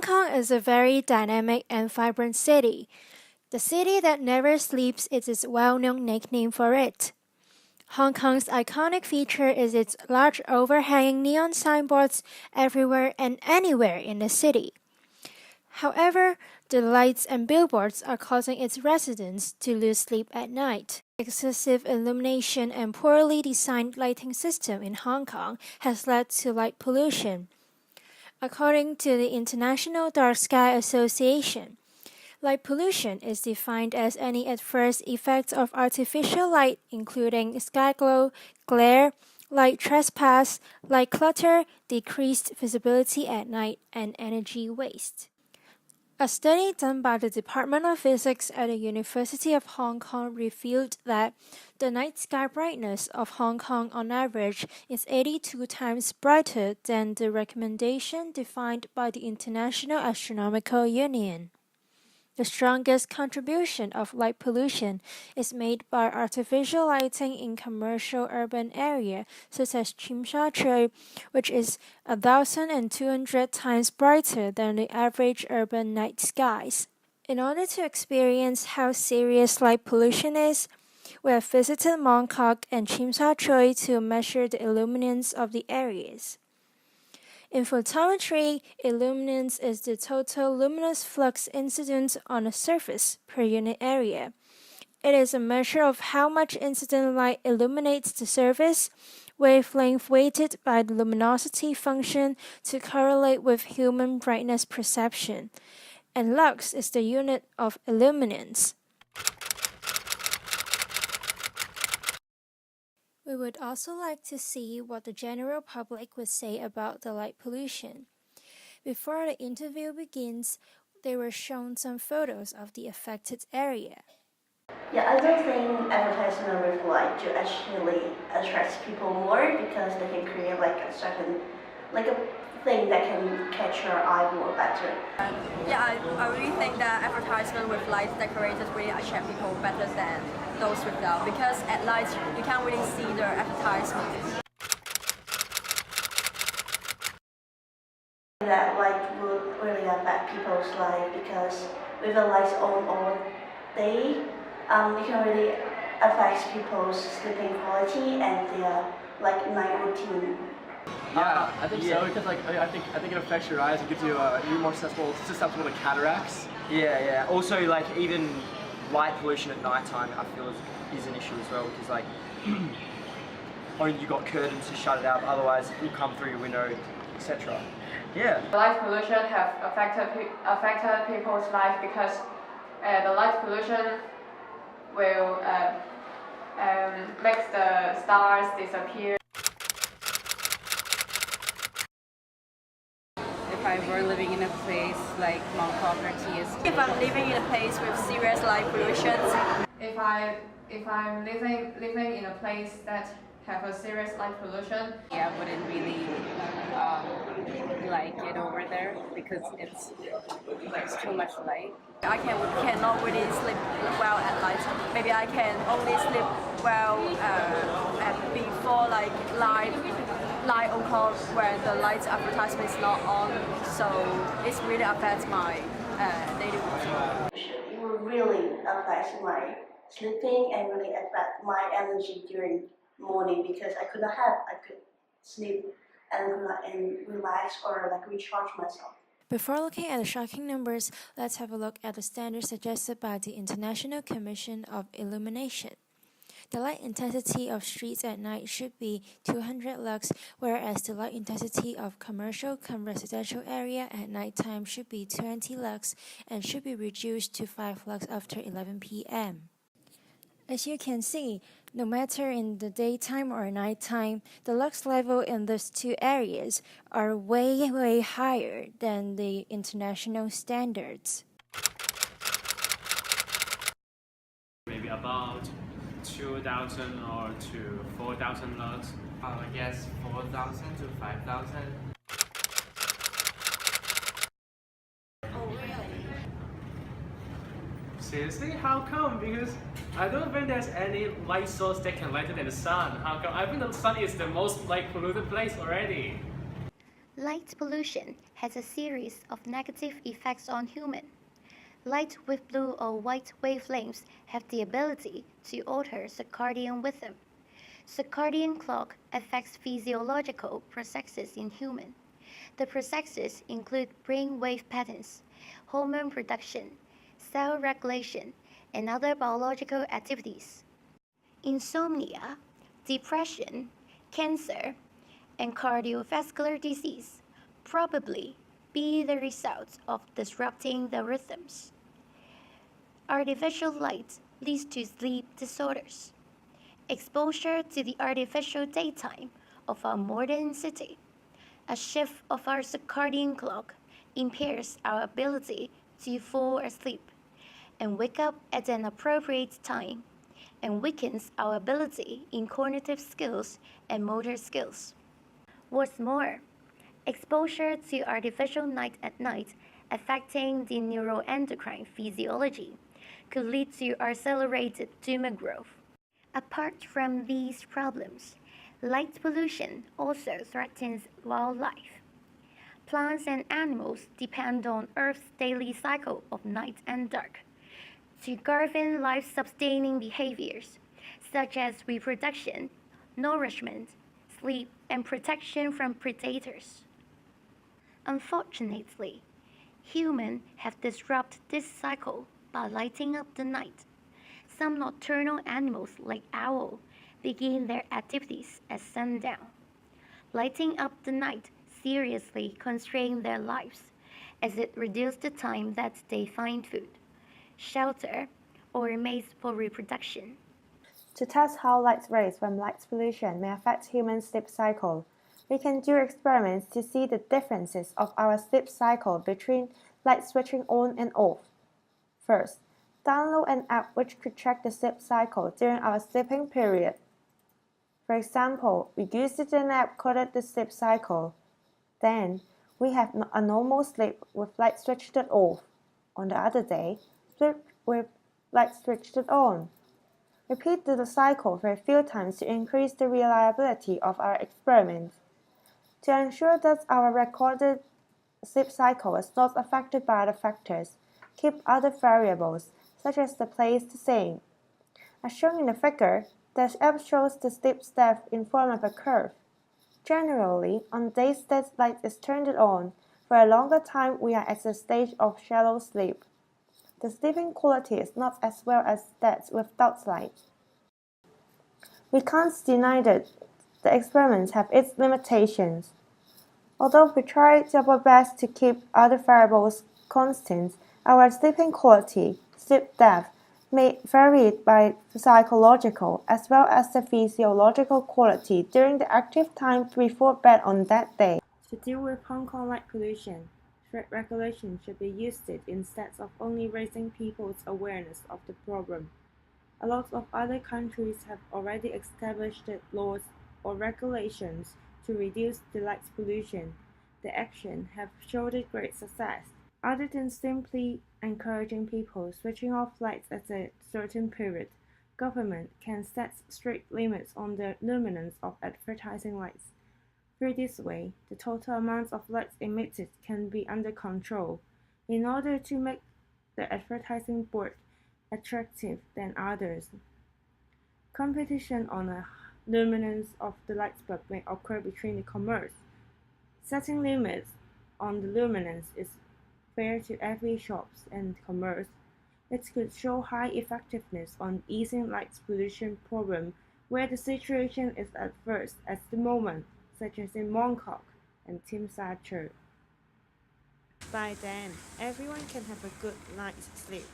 Hong Kong is a very dynamic and vibrant city. The city that never sleeps is its well-known nickname for it. Hong Kong's iconic feature is its large overhanging neon signboards everywhere and anywhere in the city. However, the lights and billboards are causing its residents to lose sleep at night. Excessive illumination and poorly designed lighting system in Hong Kong has led to light pollution. According to the International Dark Sky Association, light pollution is defined as any adverse effects of artificial light, including sky glow, glare, light trespass, light clutter, decreased visibility at night, and energy waste. A study done by the Department of Physics at the University of Hong Kong revealed that the night sky brightness of Hong Kong on average is 82 times brighter than the recommendation defined by the International Astronomical Union. The strongest contribution of light pollution is made by artificial lighting in commercial urban areas such as Tsim Sha Tsui, which is 1,200 times brighter than the average urban night skies. In order to experience how serious light pollution is, we have visited Mong Kok and Tsim Sha Tsui to measure the illuminance of the areas. In photometry, illuminance is the total luminous flux incident on a surface per unit area. It is a measure of how much incident light illuminates the surface, wavelength weighted by the luminosity function to correlate with human brightness perception, and lux is the unit of illuminance. We would also like to see what the general public would say about the light pollution. Before the interview begins, they were shown some photos of the affected area. Yeah, I don't think advertisement with light to actually attract people more because they can create a thing that can catch your eye more better. I really think that advertisement with lights decorated really attract people better than those without, because at night you can't really see the advertisement. That light would really affect people's life because with the lights on all day, it can really affect people's sleeping quality and their night routine. Yeah, I think so because I think it affects your eyes. It gives you you're more susceptible to cataracts. Yeah. Also, even light pollution at night time, I feel is an issue as well because only you got curtains to shut it out. Otherwise, it will come through your window, etc. Yeah. Light pollution have affected people's life because the light pollution will make the stars disappear. If I were living in a place like Mong Kok or TST. If I'm living in a place with serious light pollution, If I'm living in a place that have a serious light pollution, I wouldn't really like it over there because there's too much light. I cannot really sleep well at night. Maybe I can only sleep well before light on call when the light advertisement is not on. So it really affects my daily routine. It will really affect my sleeping and really affect my energy during morning because I could sleep and relax or recharge myself. Before looking at the shocking numbers, let's have a look at the standards suggested by the International Commission of Illumination. The light intensity of streets at night should be 200 lux, whereas the light intensity of commercial residential area at nighttime should be 20 lux and should be reduced to 5 lux after 11 p.m. As you can see, no matter in the daytime or nighttime, the lux level in these two areas are way higher than the international standards. Maybe about 2,000 or to 4,000 lux. I guess 4,000 to 5,000. Seriously? How come? Because I don't think there's any light source that can lighten than the sun. How come? I think the sun is the most light polluted place already. Light pollution has a series of negative effects on humans. Light with blue or white wavelengths have the ability to alter circadian rhythm. Circadian clock affects physiological processes in humans. The processes include brain wave patterns, hormone production, cell regulation, and other biological activities. Insomnia, depression, cancer, and cardiovascular disease probably be the result of disrupting the rhythms. Artificial light leads to sleep disorders. Exposure to the artificial daytime of our modern city, a shift of our circadian clock, impairs our ability to fall asleep and wake up at an appropriate time, and weakens our ability in cognitive skills and motor skills. What's more, exposure to artificial light at night affecting the neuroendocrine physiology could lead to accelerated tumor growth. Apart from these problems, light pollution also threatens wildlife. Plants and animals depend on Earth's daily cycle of night and dark to govern life-sustaining behaviors such as reproduction, nourishment, sleep, and protection from predators. Unfortunately, humans have disrupted this cycle by lighting up the night. Some nocturnal animals like owls begin their activities at sundown. Lighting up the night seriously constrains their lives as it reduces the time that they find food, shelter, or mates for reproduction. To test how light rays from light pollution may affect human sleep cycle, we can do experiments to see the differences of our sleep cycle between light switching on and off. First, download an app which could track the sleep cycle during our sleeping period. For example, we used an app called the sleep cycle. Then, we have a normal sleep with light switched off. On the other day, sleep with light switched on. Repeat the cycle for a few times to increase the reliability of our experiment. To ensure that our recorded sleep cycle is not affected by other factors, keep other variables, such as the place, the same. As shown in the figure, the app shows the sleep depth in form of a curve. Generally, on days that light is turned on, for a longer time we are at the stage of shallow sleep. The sleeping quality is not as well as that without light. We can't deny that the experiments have its limitations. Although we try our best to keep other variables constant, our sleeping quality, sleep depth, may vary by psychological as well as the physiological quality during the active time before bed on that day. To deal with Hong Kong light pollution, strict regulation should be used instead of only raising people's awareness of the problem. A lot of other countries have already established laws or regulations to reduce the light pollution. The action have shown great success. Other than simply encouraging people switching off lights at a certain period, government can set strict limits on the luminance of advertising lights. Through this way, the total amount of light emitted can be under control, in order to make the advertising board attractive than others. Competition on the luminance of the light bulb may occur between the commerce. Setting limits on the luminance is fair to every shops and commerce. It could show high effectiveness on easing light pollution problem where the situation is adverse at the moment, such as in Mong Kok and Tsim Sha Tsui. By then, everyone can have a good night's sleep.